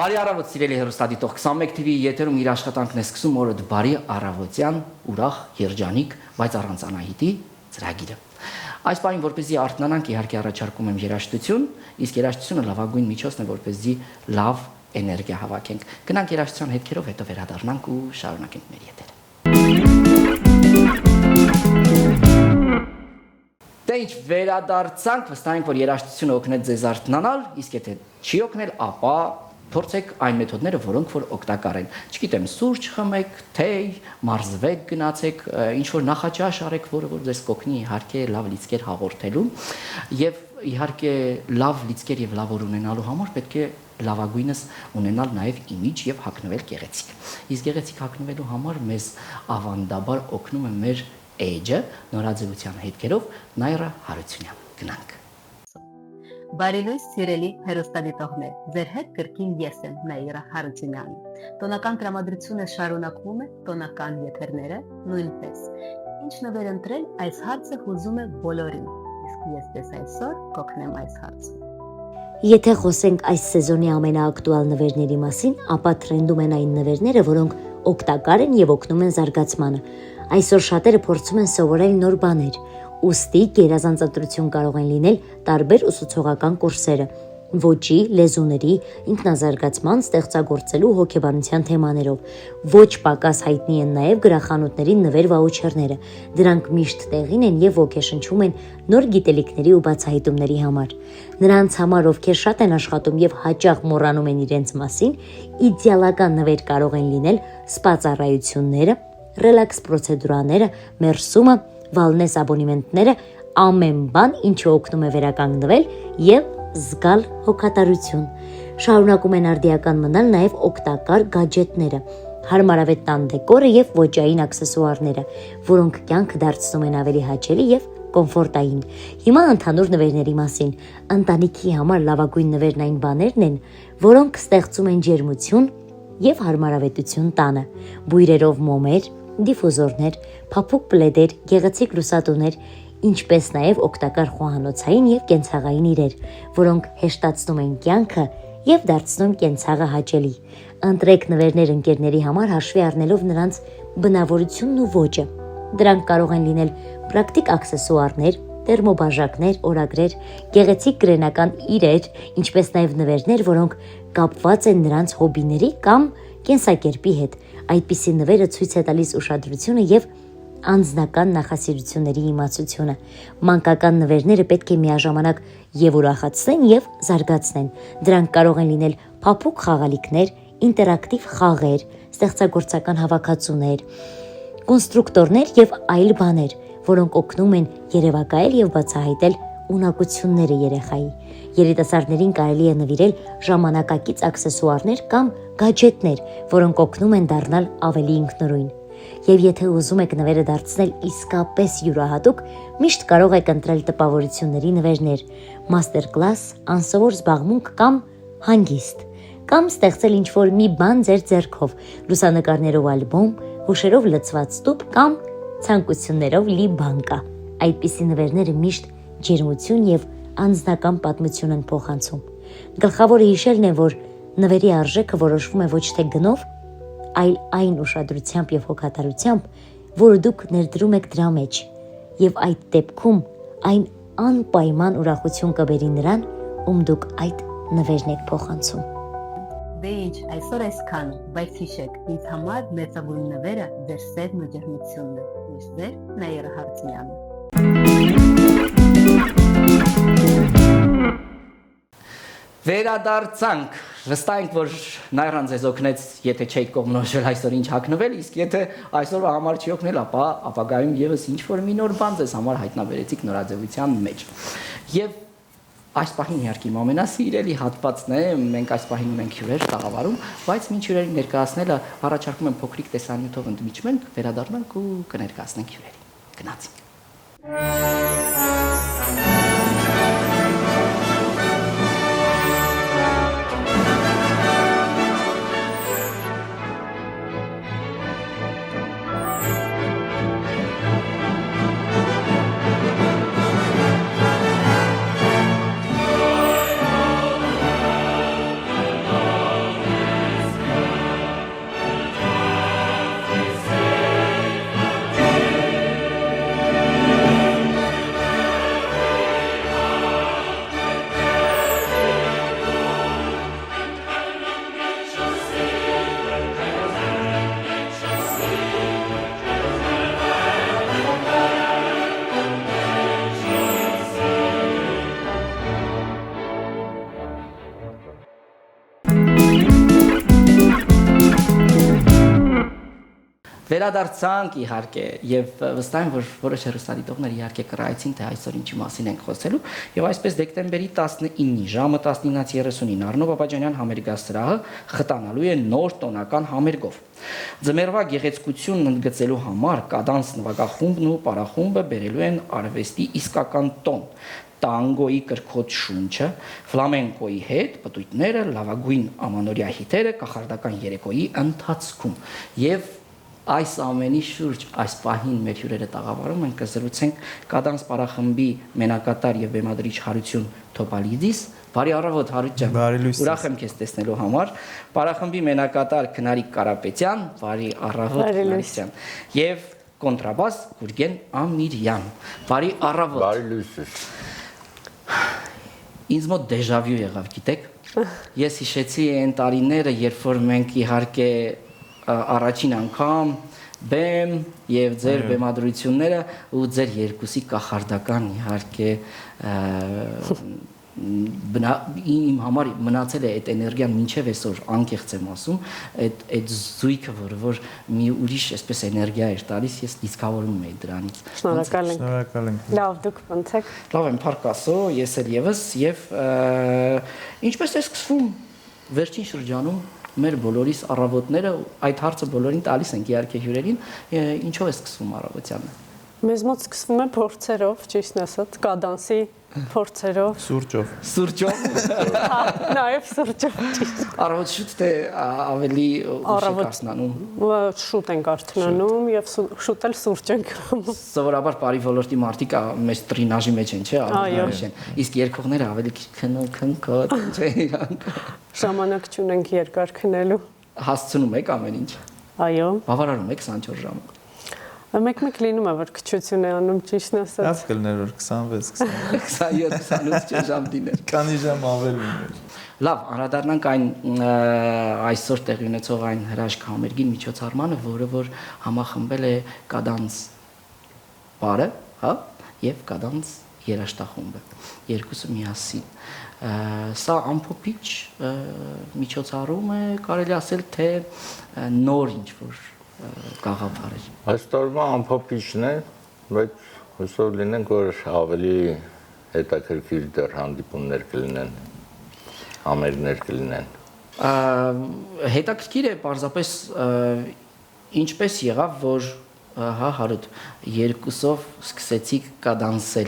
Բարի առավոտ, սիրելի հեռուստադիտող, 21 TV եթերում իր աշխատանքն է սկսում օրդ բարի առավոտյան, ուրախ, երջանիկ, բայց առանց Անահիտի ծրագիրը։ Այս պահին որպեսզի արթնանանք, իհարկե առաջարկում եմ երաժշտություն, իսկ երաժշտությունը լավագույն միջոցն է, որպեսզի լավ էներգիա հավաքենք։ Գնանք երաժշտության հետքերով, հետո վերադառնանք ու շարունակենք մեր եթերը։ Դե ինչ վերադարձանք, վստահ ենք, որ երաժշտությունը օգնեց ձեզ արթնանալ, իսկ եթե չի օգնել, ապա փորձեք այն մեթոդները, որոնք որ օգտակար են։ Չգիտեմ, սուրճ խմեք, թեյ, մարզվեք, գնացեք, ինչ որ նախաճաշ արեք, որը որ ձեզ կօգնի իհարկե լավ լիցքեր հաղորդելու, եւ իհարկե լավ լիցքեր եւ լավ օր ունենալու համար պետք է լավագույնս ունենալ նաեւ իմիջ եւ հագնվել գեղեցիկ։ Իսկ գեղեցիկ հագնվելու համար մեզ ավանդաբար օգնում է մեր էջը, նորաձևության հետքերով Նայրա Հարությունյան։ Գնանք։ Բարի լույս սիրելի հեռուստադիտողներ, ձեր հետ կրկին ես եմ Նայրա Հարությունյանը։ Տոնական տրամադրությունը շարունակվում է, տոնական եթերները նույնպես։ Ինչ նվեր ընտրել, այս հարցը հուզում է բոլորին, իսկ ես դες այսօր կօգնեմ այս հարցում։ Եթե խոսենք այս սեզոնի ամենաակտուալ նվերների մասին, ապա թրենդում են այն նվերները, որոնք օգտակար են եւ օգնում են զարգացմանը։ Այսօր շատերը փորձում են սովորել նոր բաներ, ուստի գերազանցատրություն կարող են լինել տարբեր ուսուցողական կուրսերը, ոճի, լեզուների, ինքնազարգացման, ստեղծագործելու հոգեբանության թեմաներով։ Ոչ պակաս հայտնի են նաև գրախանութների նվեր վաուչերները։ Դրանք միշտ տեղին են եւ ոգեշնչում են նոր գիտելիքների ու բացահայտումների համար։ Նրանց համար, ովքեր շատ են աշխատում եւ հաճախ մոռանում են իրենց մասին, իդեալական նվեր կարող են լինել սպա ծառայությունները, ռելաքս պրոցեդուրաները, մերսումը, վալնես աբոնեմենտները, ամեն բան, ինչը օգնում է վերականգնվել եւ զգալ հոգատարություն։ Շարունակում են արդիական մնալ նաև օգտակար գadgetները, հարմարավետ տան դեկորը եւ ոճային աքսեսուարները, որոնք կյանքը դարձնում են ավելի հաճելի եւ կոմֆորտային։ Հիմա ընդհանուր նվերների մասին։ Ընտանիքի համար լավագույն նվերն այն բաներն են, որոնք ստեղծում են ջերմություն եւ հարմարավետություն տանը։ Բույրերով մոմեր, դիֆուզորներ, փափուկ պլեդեր, գեղեցիկ լուսատուներ, ինչպես նաև օգտակար խոհանոցային եւ կենցաղային իրեր, որոնք հեշտացնում են կյանքը եւ դարձնում կենցաղը հաճելի։ Ընտրեք նվերներ ընկերների համար հաշվի առնելով նրանց բնավորությունն ու ոճը։ Դրանք կարող են լինել պրակտիկ աքսեսուարներ, տերմոբաժակներ, օրագրեր, գեղեցիկ գրենական իրեր, ինչպես նաև նվերներ, որոնք կապված են նրանց հոբիների կամ կենսակերպի հետ։ Այդպիսի նվերը ցույց է տալիս ուշադրությունը եւ անձնական նախասիրությունների իմացությունը։ Մանկական նվերները պետք է միաժամանակ եւ ուրախացնեն եւ զարգացնեն։ Դրանք կարող են լինել փափուկ խաղալիքներ, ինտերակտիվ խաղեր, ստեղծագործական հավաքածուներ, կոնստրուկտորներ եւ այլ բաներ, որոնք օգնում են երևակայել եւ բացահայտել ունակությունները երեխայի։ Երիտասարդներին կարելի է նվիրել ժամանակակից աքսեսուարներ կամ գadgetներ, որոնք օգնում են դառնալ ավելի ինքնուրույն։ Եվ եթե ուզում եք նվերը դարձնել իսկապես յուրահատուկ, միշտ կարող եք ընտրել տպավորությունների նվերներ, մաստեր-կլաս, անսովոր զբաղմունք կամ հանգիստ, կամ ստեղծել ինչ-որ մի բան ձեր ձեռքով, լուսանկարներով ալբոմ, հուշերով լցված տուփ կամ ցանկություններով լի բանկա։ Այդպիսի նվերները միշտ ջերմություն եւ անձնական պատմություն են փոխանցում։ Գլխավորը հիշելն է, որ նվերի արժեքը որոշվում է ոչ թե գնով, այլ այն ուշադրությամբ եւ հոգատարությամբ, որը դուք ներդրում եք դրա մեջ, եւ այդ դեպքում այն անպայման ուրախություն կբերի նրան, ում դուք այդ նվերն եք փոխանցում։ Դե ինչ, այսօր այսքան, բայց հիշեք, ինձ համար մեծագույն նվերը ձեր սերն ու ջերմությունն է։ Ես ձեր Նայրա Հարությունյանը։ Վերադարձանք, վստահ ենք, որ Նայրան ձեզ օգնեց, եթե չէիք կողմնորոշել այսօր ինչ հագնվել, իսկ եթե այսօրվա համար չի օգնել, ապա ապագայում եւս ինչ-որ մի նոր բան ձեզ համար հայտնաբերեցիք նորաձևության մեջ։ Եվ այս պահին իհարկե իմ ամենասիրելի հատվածն է, մենք այս պահին ունենք հյուրեր տաղավարում, բայց մինչ հյուրերին ներկայացնելը առաջարկում եմ փոքրիկ տեսանյութով ընդմիջենք, վերադառնանք ու կներկայացնենք հյուրերին։ Գնացինք։ Վերադարձանք իհարկե եւ վստահ եմ, որ որոշ հեռուստադիտողներ իհարկե կռայեցին, թե այսօր ինչի մասին ենք խոսելու եւ այսպես դեկտեմբերի 19-ի ժամը 19:39 Արնո Բաբաջանյան համերգասրահը խտանալու է նոր տոնական համերգով։ Ձմեռվա գեղեցկությունն ընդգծելու համար կադանս նվագախումբն ու պարախումբը բերելու են արվեստի իսկական տոն։ Տանգոյի կրքոտ շունչը, ֆլամենկոյի հետ պտույտները, լավագույն ամանորյա հիթերը կախարդական երեկոյի ընթացքում եւ այս ամենի շուրջ այս պահին մեր հյուրերը տաղավարում են կզրուցենք կադանս պարախմբի մենակատար եւ բեմադրիչ Հարություն Թոպալիդիս։ Բարի առավոտ Հարություն ջան։ Բարի լույս։ Ուրախ եմ քեզ տեսնելու համար։ Պարախմբի մենակատար Քնարիկ Կարապետյան, բարի առավոտ Քնարիկ ջան։ Եվ կոնտրաբաս Գուրգեն Ամիրյան։ Բարի առավոտ։ Բարի լույս։ Ինձ մոտ դեժավյու եղավ, գիտեք։ Ես հիշեցի այն տարիները, երբ որ մենք իհարկե առաջին անգամ բեմ եւ ձեր բեմադրությունները ու ձեր երկուսի կախարդական իհարկե իմ համար մնացել է այդ էներգիան մինչև այսօր անկեղծ եմ ասում այդ զույգը որ մի ուրիշ այսպես էներգիա էր տալիս ես դիսկավորում եի դրանից Շնորհակալ եմ Լավ դուք ոնց եք Լավ եմ փառք Աստծո ես էլ եւս եւ ինչպես է սկսվում վերջին շրջանում մեր բոլորիս առավոտները այդ հարցը բոլորին տալիս ենք իհարկե հյուրերին ինչով է սկսվում առավոտյանը Մեզ մոտ սկսվում է փորձերով, ճիշտն ասած, կադանսի փորձերով, սուրճով, նաև սուրճով։ Առավոտ շուտ թե ավելի ուշ եք արթնանում։ Շուտ ենք արթնանում եւ շուտ էլ սուրճ ենք խմում։ Սովորաբար բարի ոլորտի մարդիկ մեծ տրինաժի մեջ են, չէ՞, ավելի են։ Իսկ երկողները ավելի քնքոտ, չէ՞ իրանք։ Ժամանակ չունենք երկար քնելու։ Հասցնում եք ամեն ինչ։ Այո։ Բավարարում եք 24 ժամը։ Մեկ լինում է որ քչություն է անում ճիշտն ասած։ Լավ կլներ որ 27 ժամ դիներ։ Քանի ժամ ավել լիներ։ Լավ, անդրադառնանք այն այսօր տեղի ունեցող այն հրաշք համերգին միջոցառմանը, որը որ համախմբել է կադանս բարը, հա, եւ կադանս երաժշտախումբը։ Երկուսը միասին։ Սա ամփոփիչ միջոցառում է, կարելի ասել թե նոր ինչ որ գաղափար է։ Այս տարվա ամփոփիչն է, բայց հուսով լինենք, որ ավելի հետաքրքիր դեռ հանդիպումներ կլինեն, համերգներ կլինեն։ Հետաքրքիր է պարզապես ինչպես եղավ, որ հա հարուտ երկուսով սկսեցիք կադանսել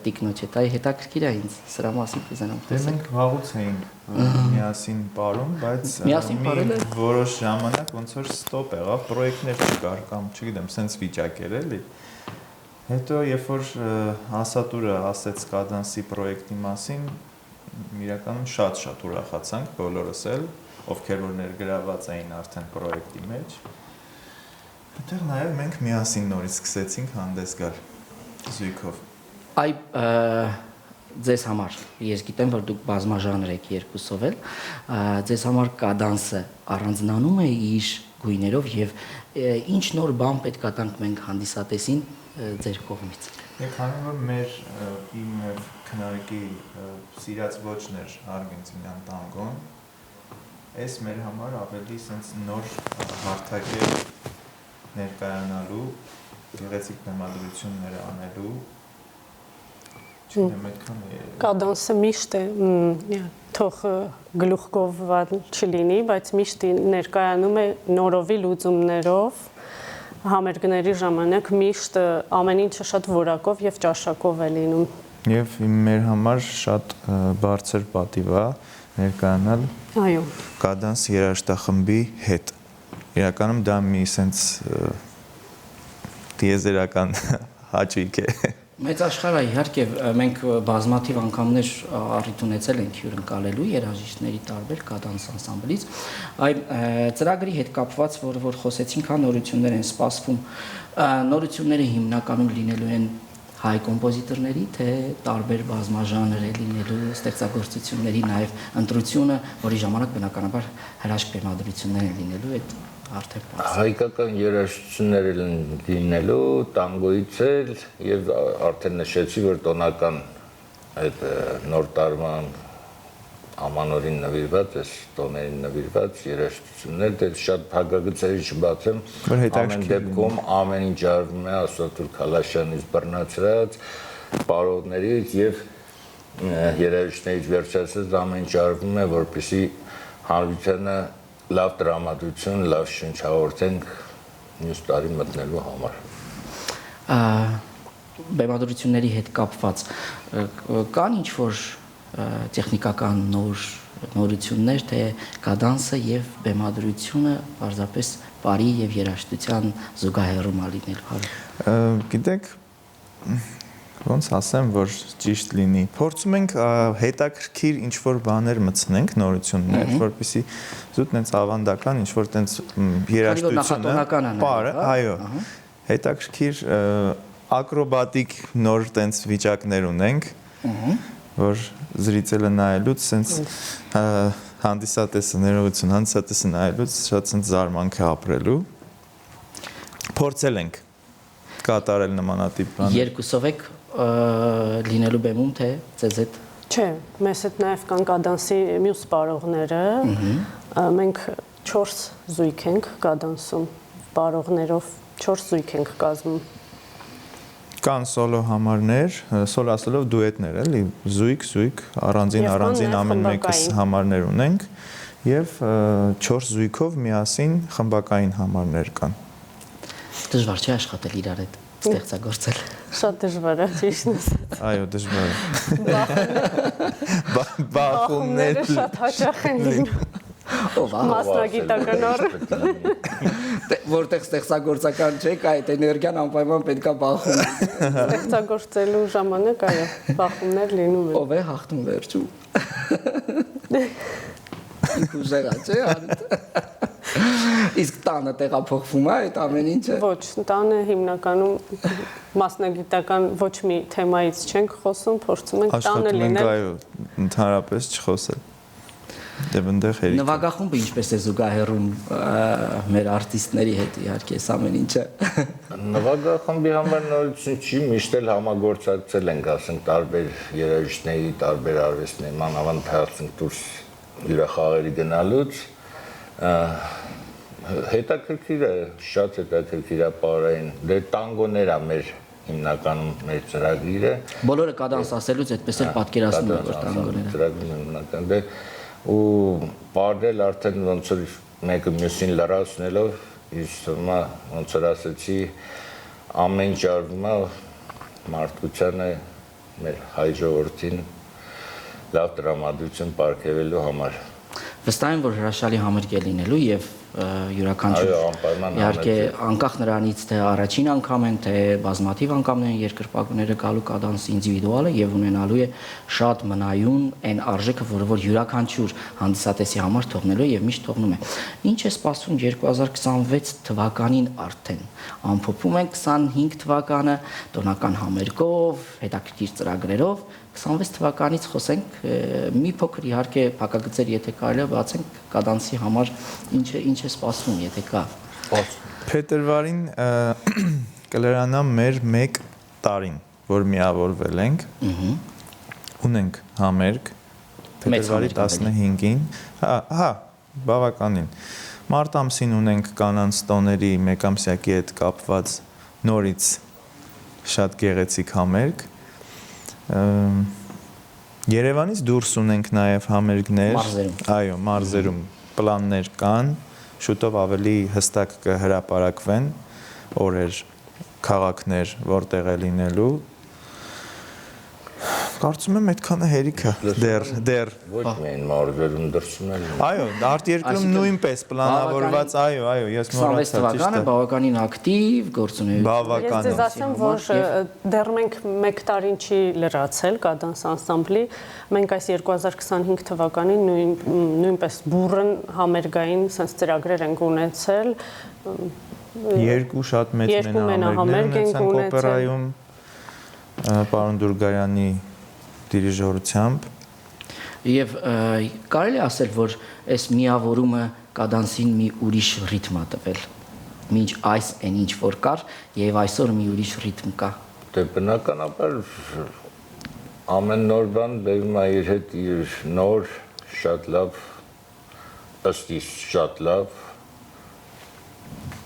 տիկնոջ հետ, այ հետաքրքիր է ինձ սրա մասին կուզենամ խոսել։ Մենք վաղուց էինք միասին ապրում, բայց մի որոշ ժամանակ ոնց որ ստոպ եղավ, պրոյեկտներ չկար կամ չգիտեմ, սենց վիճակ էր էլի։ Հետո երբ որ ասատուրը ասեց կադանսի պրոյեկտի մասին, իրականում շատ ուրախացանք բոլորս էլ, ովքեր որ ներգրաված էին արդեն պրոյեկտի մեջ։ Այդտեղ նաև մենք միասին նորից սկսեցինք հանդես գալ զույգով։ Այ ձեզ համար ես գիտեմ որ դուք բազմաժանր եք երկուսով էլ ձեզ համար կադանսը առանձնանում է իր գույներով եւ ինչ նոր բան պետք է տանք մենք հանդիսատեսին ձեր կողմից։ Եվ քանի որ մեր իմ եւ Քնարիկի սիրած ոճներ արգենտինյան տանգոն, այս մեր համար ավելի sense նոր հարթակ է ներկայանալու, գեղեցիկ բեմադրություններ անելու, չունեմ այդքան Կադանսը միշտ է, թող գլուխգովված չլինի, բայց միշտ ներկայանում է նորովի լուծումներով, համերգների ժամանակ միշտ ամեն ինչը շատ որակով եւ ճաշակով է լինում։ Եվ մեր համար շատ բարձր պատիվ է ներկայանալ Այո։ կադանս երաժշտախմբի հետ։ Իրականում դա մի sense դիեզերական հաճույք է։ Մեծ աշխարհ է իհարկե մենք բազմաթիվ անգամներ առիթ ունեցել ենք հյուրընկալելու երաժիշտների տարբեր կադանս անսամբլից այ ծրագրի հետ կապված որ խոսեցինք հա նորություններ են սպասվում նորությունները հիմնականում լինելու են հայ կոմպոզիտորների թե տարբեր բազմաժանր է լինելու ստեղծագործությունների նաև ընտրությունը որի ժամանակ բնականաբար հրաշք բեմադրություններ են լինելու այդ արդեն բարձր Հայկական երաժշտություններ են լինելու տանգոից էլ եւ արդեն նշեցի որ տոնական այդ նոր տարվա ամանորին նվիրված, այս տոներին նվիրված երաժշտություններ, դե շատ փակագծերի չբացեմ, ամեն դեպքում ամեն ինչ արվում է Աստղաթուր Քալաշյանից բռնացրած, պարողներից եւ երաժիշտներից վերջացած ամեն ինչ արվում է, որպեսզի հանրությանը լավ տրամադրություն, լավ շունչ հաղորդենք մյուս տարի մտնելու համար։ Բեմադրությունների հետ կապված կան ինչ-որ տեխնիկական նորություններ, թե կադանսը եւ բեմադրությունը պարզապես բարի եւ երաժշտության զուգահեռում լինելու։ Գիտեք, ոնց ասեմ, որ ճիշտ լինի։ Փորձում ենք հետաքրքիր ինչ-որ բաներ մտցնենք, նորություններ, որպեսզի զուտ տենց ավանդական ինչ-որ տենց երաժշտությունը բարը, այո, հետաքրքիր ակրոբատիկ նոր տենց վիճակներ ունենք, որ զրիցելը նայելուց սենց հանդիսատեսը ներողություն, հանդիսատեսը նայելուց շատ սենց զարմանք է ապրելու։ Փորձել ենք կատարել նմանատիպ բաներ։ Երկուսով եք լինելու բեմում, թե ձեզ հետ։ Չէ, մեզ հետ նաև կան կադանսի մյուս պարողները։ Մենք 4 զույգ ենք կադանսում, պարողներով 4 զույգ ենք կազմում։ Կան սոլո համարներ, սոլասոլով դուետներ, էլի, զույգ, առանձին ամեն մեկս համարներ ունենք եւ 4 զույգով միասին խմբակային համարներ կան։ Դժվար չէ աշխատել իրար հետ, ստեղծագործել։ Շատ դժվար է, ճիշտն ասած։ Այո, դժվար է։ Բախումները շատ հաճախ են լինում։ Մասնագիտական որտեղ ստեղծագործական չեք, այդ էներգիան անպայման պետքա բախում։ Ստեղծագործելու ժամանակ այո, բախումներ լինում են։ Ով է հաղթում վերջում։ Ուժեղա չէ, իսկ տանը տեղափոխվում է այդ ամեն ինչը։ Ոչ, տանը հիմնականում մասնագիտական ոչ մի թեմայից չենք խոսում, փորձում ենք տանը լինել։ Այո, ընդհանրապես չխոսել։ Դե այնտեղ հերիք։ Նվագախումբը ինչպես է զուգահեռում մեր արտիստների հետ իհարկե այս ամեն ինչը։ Նվագախմբի համար նորություն չի, միշտ էլ համագործակցել ենք, ասենք, տարբեր երաժիշտների, տարբեր արվեստների, մանավանդ ասենք դուրս հյուրախաղերի գնալուց հետաքրքիր է, շատ հետաքրքիր է պարային։ Դե տանգոներ է մեր հիմնականում մեր ծրագիրը։ Բոլորը կադանս ասելուց այդպես էլ պատկերացնում են, որ տանգոները։ Ծրագիրն է հիմնական, դե ու բարդել արդեն ոնց որ մեկը մյուսին լրացնելով, իսկ հիմա ոնց որ ասեցի, ամեն ինչ արվում է մարդկությանը, մեր հայ ժողովրդին լավ տրամադրություն պարգևելու համար։ Վստահ եմ, որ հրաշալի համերգ է լինելու եւ յուրաքանչյուր իհարկե անկախ նրանից թե առաջին անգամ են, թե բազմաթիվ անգամներ են երկրպագուները գալու կադանս ինդիվիդուալը եւ ունենալու է շատ մնայուն այն արժեքը, որ յուրաքանչյուր հանդիսատեսի համար թողնելու է եւ միշտ թողնում է։ Ինչ է սպասում 2026 թվականին արդեն։ Ամփոփում ենք 25 թվականը տոնական համերգով, հետաքրքիր ծրագրերով 26 թվականից խոսենք մի փոքր իհարկե փակագծեր եթե կարելի է բացենք կադանսի համար ինչ է սպասվում եթե կա Փետրվարին կլրանա մեր 1 տարին որ միավորվել ենք ունենք համերգ փետրվարի 15-ին հա բավականին մարտ ամսին ունենք կանանց տոների մեկամսյակի հետ կապված նորից շատ գեղեցիկ համերգ Երևանից դուրս ունենք նաև համերգներ, այո, մարզերում պլաններ կան, շուտով ավելի հստակ կհրապարակվեն օրեր, քաղաքներ, որտեղ է լինելու։ Կարծում եմ այդքանը հերիք է դեռ ոչ միայն մարզերում դրսում են այո արտերկրում նույնպես պլանավորված այո ես մոռացա 26 թվականը բավականին ակտիվ գործունեություն բավական ես ասեմ որ դեռ մենք 1 տարին չի լրացել կադանս անսամբլի մենք այս 2025 թվականին նույնպես բուրըն համերգային sense ծրագրեր ենք ունեցել երկու շատ մեծ մենահամերգներ ունեցանք օպերայում պարոն Դուրգարյանի դիրիժորությամբ եւ կարելի է ասել որ այս միավորումը կադանսին մի ուրիշ ռիթմ է տվել մինչ այս այն ինչ որ կար եւ այսօր մի ուրիշ ռիթմ կա դե բնականաբար ամեն նոր բան բերում է իր հետ իր նոր շատ լավ ըստ իս շատ լավ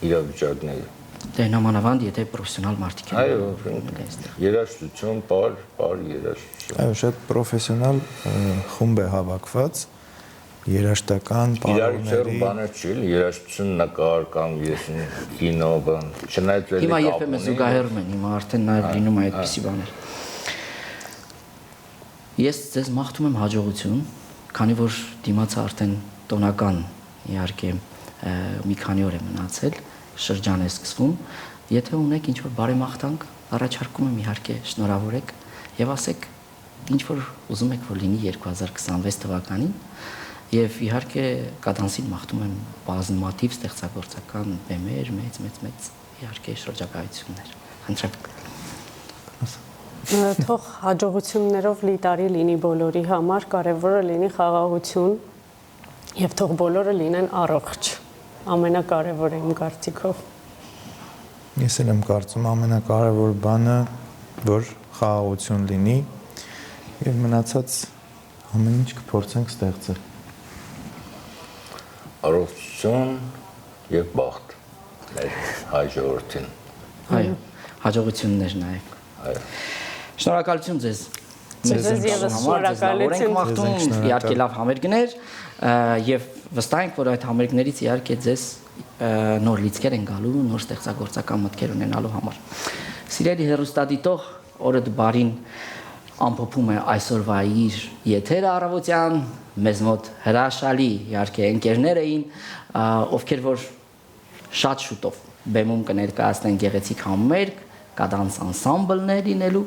իրավիճակները։ Դե նամանավանդ եթե պրոֆեսիոնալ մարդիկ են։ Այո, երաժշտություն, պար երաժշտություն։ Այո, շատ պրոֆեսիոնալ խումբ է հավաքված, երաժշտական պարուների։ Բանը չի, երաժշտություն, նկար կամ կինո բան, չնայած հիմա երբեմն զուգահեռում են, հիմա արդեն նաև լինում է այդպիսի բաներ։ Ես ձեզ մաղթում եմ հաջողություն, քանի որ դիմացը արդեն տոնական իհարկե մի քանի օր է մնացել, շրջան է սկսվում, եթե ունեք ինչ-որ բարեմաղթանք, առաջարկում եմ իհարկե շնորհավորեք եւ ասեք ինչ որ ուզում եք որ լինի 2026 թվականին եւ իհարկե կադանսին մաղթում եմ բազմաթիվ ստեղծագործական բեմեր, մեծ իհարկե շրջագայություններ։ Խնդրեմ։ Թող հաջողություններով լի տարի լինի բոլորի համար, կարևորը լինի խաղաղություն եւ թող բոլորը լինեն առողջ։ Ամենակարևորը իմ կարծիքով։ Ես էլ եմ կարծում ամենակարևոր բանը, որ խաղաղություն լինի եւ մնացած ամեն ինչ կփորձենք ստեղծել։ Առողջություն եւ բախտ մեր հայ ժողովրդին։ Այո, հաջողություններ նաեւ։ Այո։ Շնորհակալություն ձեզ։ Ձեզ եւս շնորհակալություն։ Իհարկե լավ համերգներ եւ վստահ ենք, որ այդ համերգներից իհարկե ձեզ նոր լիցքեր են գալու, նոր ստեղծագործական մտքեր ունենալու համար։ Սիրելի հեռուստադիտող, օրդ բարին ամփոփում է այսօրվա իր եթերը առավոտյան, մեզ մոտ հրաշալի իհարկե ընկերներ էին, ովքեր որ շատ շուտով բեմում կներկայացնեն գեղեցիկ համերգ, կադանս անսամբլներ լինելու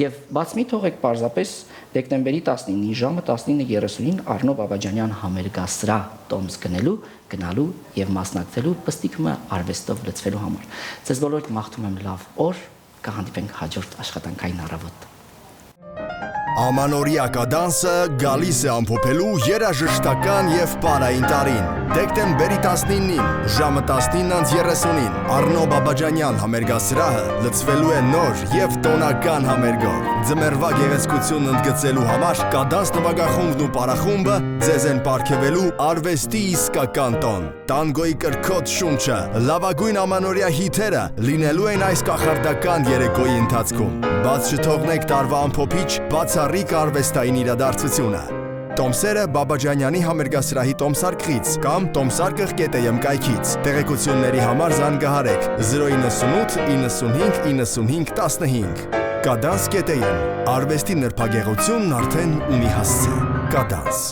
եւ բաց մի թողեք պարզապես դեկտեմբերի 19-ի ժամը 19:30-ին Արնո Բաբաջանյան համերգասրահ տոմս գնալու եւ մասնակցելու պստիկը արվեստով լցվելու համար։ Ձեզ բոլորիդ մաղթում եմ լավ օր, կհանդիպենք հաջորդ աշխատանքային առավոտ։ Ամանորյա կադանսը գալիս է ամփոփելու երաժշտական եւ պարային տարին։ Դեկտեմբերի 19-ին, ժամը 19:30-ին Արնո Բաբաջանյան համերգասրահը լցվելու է նոր եւ տոնական համերգով։ Ձմեռվա գեղեցկությունն ընդգծելու համար կադանս նվագախումբն ու պարախումբը ձեզ են պարգևելու արվեստի իսկական տոն։ Տանգոյի կրքոտ շունչը, լավագույն ամանորյա հիթերը լինելու են այս կախարդական երեկոյի ընթացքում։ Բաց չթողնեք տարվա ամփոփիչ բացառիկ արվեստային իրադարձությունը։ Տոմսերը Բաբաջանյանի համերգասրահի տոմսարկղից կամ տոմսարկղ.am կայքից։ Տեղեկությունների համար զանգահարեք 098 95 95 15։ Կադանս.am արվեստի նրբագեղությունն արդեն ունի հասցե։ Կադանս։